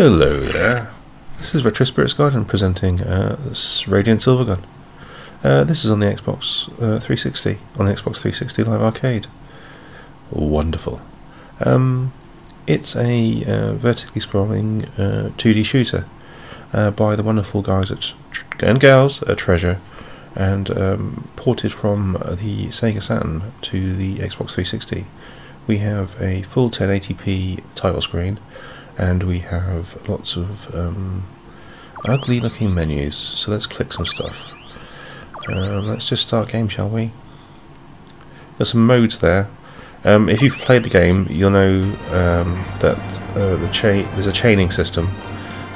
Hello there, this is Retro Spirits Garden presenting Radiant Silvergun. This is on the Xbox 360, on the Xbox 360 Live Arcade. Wonderful. It's a vertically scrolling 2D shooter by the wonderful guys and gals at Treasure, and ported from the Sega Saturn to the Xbox 360. We have a full 1080p title screen, and we have lots of ugly looking menus, so let's click some stuff. Let's just start game, shall we? There's some modes there. If you've played the game, you'll know that there's a chaining system,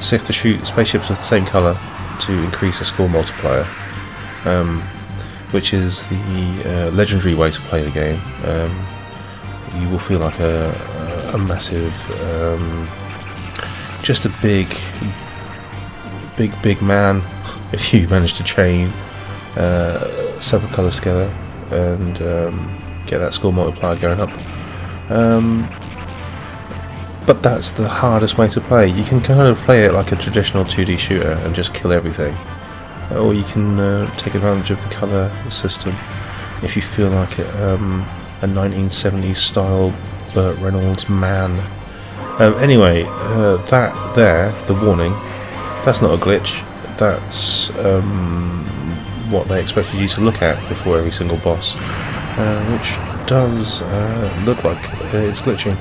so you have to shoot spaceships of the same colour to increase the score multiplier, which is the legendary way to play the game. You will feel like a massive, just a big man if you manage to chain several colours together and get that score multiplier going up. But that's the hardest way to play. You can kind of play it like a traditional 2D shooter and just kill everything, or you can take advantage of the colour system if you feel like it. A 1970s style Burt Reynolds man. Anyway, that there, the warning, that's not a glitch. That's what they expected you to look at before every single boss, which does look like it's glitching.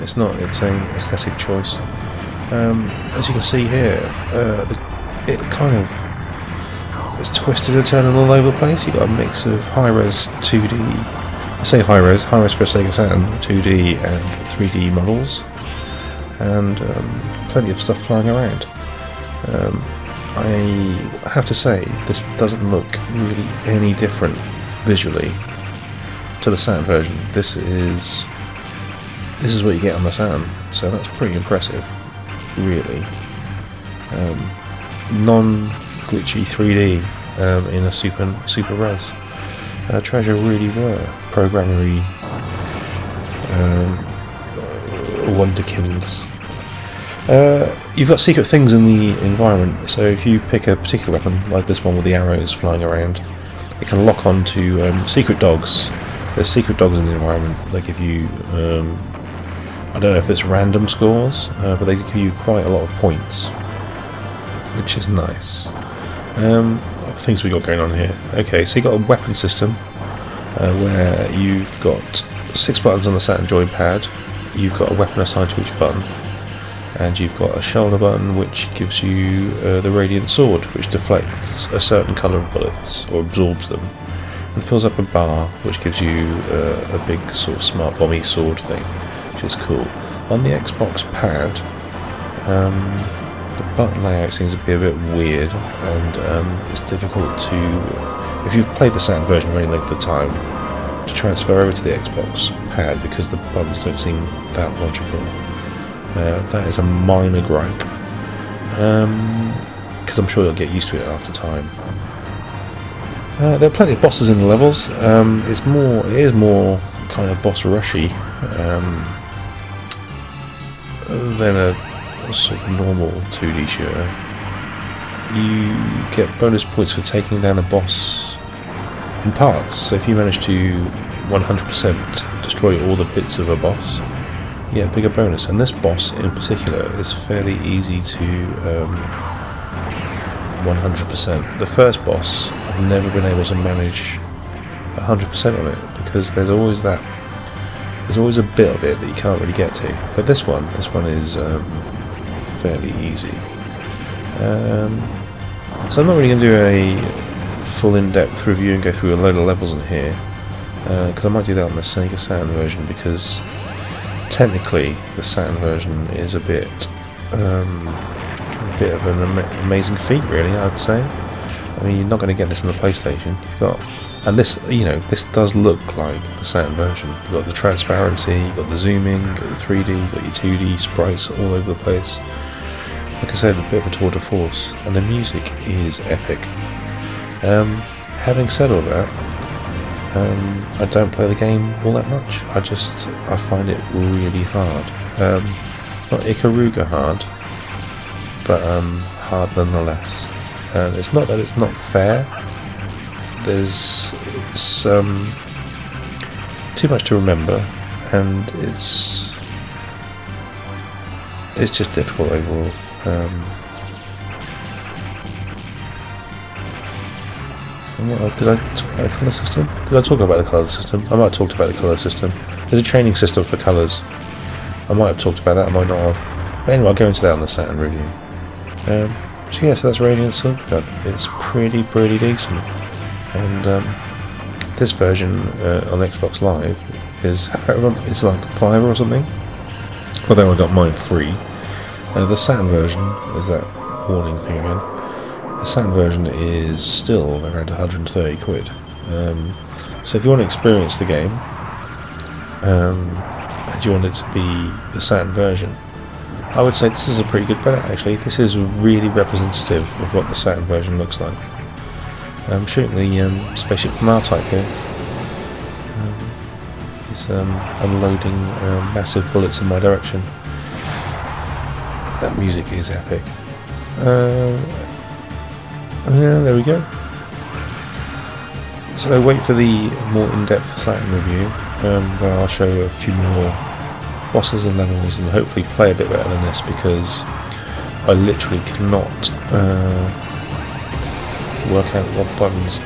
It's not. It's an aesthetic choice. As you can see here, it kind of is twisted and turning all over the place. You've got a mix of high-res 2D. I say high-res for Sega Saturn, 2D and 3D models, and plenty of stuff flying around. I have to say, this doesn't look really any different visually to the Saturn version. This is what you get on the Saturn, so that's pretty impressive, really. Non-glitchy 3D in a super res. Treasure really were programmery wonderkins. You've got secret things in the environment, so if you pick a particular weapon, like this one with the arrows flying around, it can lock on to secret dogs. There's secret dogs in the environment. They give you, I don't know if it's random scores, but they give you quite a lot of points, which is nice. Things we got going on here. Okay, so you've got a weapon system where you've got 6 buttons on the Saturn joypad. You've got a weapon assigned to each button, and you've got a shoulder button which gives you the radiant sword, which deflects a certain colour of bullets or absorbs them, and fills up a bar which gives you a big sort of smart bomby sword thing, which is cool. On the Xbox pad, the button layout seems to be a bit weird, and it's difficult to, if you've played the Saturn version for any length of time, to transfer over to the Xbox pad, because the buttons don't seem that logical. That is a minor gripe, because I'm sure you'll get used to it after time. There are plenty of bosses in the levels. It is more kind of boss rushy than a sort of normal 2D shooter. You get bonus points for taking down a boss in parts, so if you manage to 100% destroy all the bits of a boss, you get a bigger bonus. And this boss in particular is fairly easy to 100%. The first boss, I've never been able to manage 100% on it, because there's always a bit of it that you can't really get to. But this one is fairly easy. So I'm not really going to do a full in-depth review and go through a load of levels in here, because I might do that on the Sega Saturn version, because technically the Saturn version is a bit of an amazing feat, really, I'd say. I mean, you're not going to get this on the PlayStation. You've got, and this, you know, this does look like the Saturn version. You've got the transparency, you've got the zooming, you've got the 3D, you've got your 2D sprites all over the place. Like I said, a bit of a tour de force, and the music is epic. Having said all that, I don't play the game all that much. I find it really hard. Not Ikaruga hard, but hard nonetheless. And it's not that it's not fair. There's too much to remember, and it's just difficult overall. Did I talk about the colour system? Did I talk about the colour system? I might have talked about the colour system. There's a training system for colours. I might have talked about that, I might not have. But anyway, I'll go into that on the Saturn review. So yeah, so that's Radiant Silvergun. It's pretty decent. And this version on Xbox Live is, it's like $5 or something. Although I got mine free. The Saturn version is that warning thing again. The Saturn version is still around 130 quid. So if you want to experience the game, and you want it to be the Saturn version, I would say this is a pretty good product actually. This is really representative of what the Saturn version looks like. I'm shooting the spaceship from R-Type here. He's unloading massive bullets in my direction. That music is epic. Yeah, there we go. So wait for the more in-depth Saturn review, where I'll show you a few more bosses and levels, and hopefully play a bit better than this, because I literally cannot work out what buttons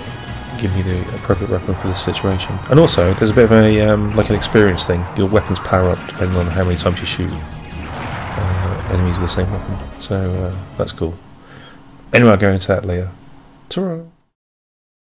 give me the appropriate weapon for this situation. And also, there's a bit of a like an experience thing. Your weapons power up depending on how many times you shoot enemies with the same weapon. So that's cool. Anyway, I'll go into that later. Ta-ra!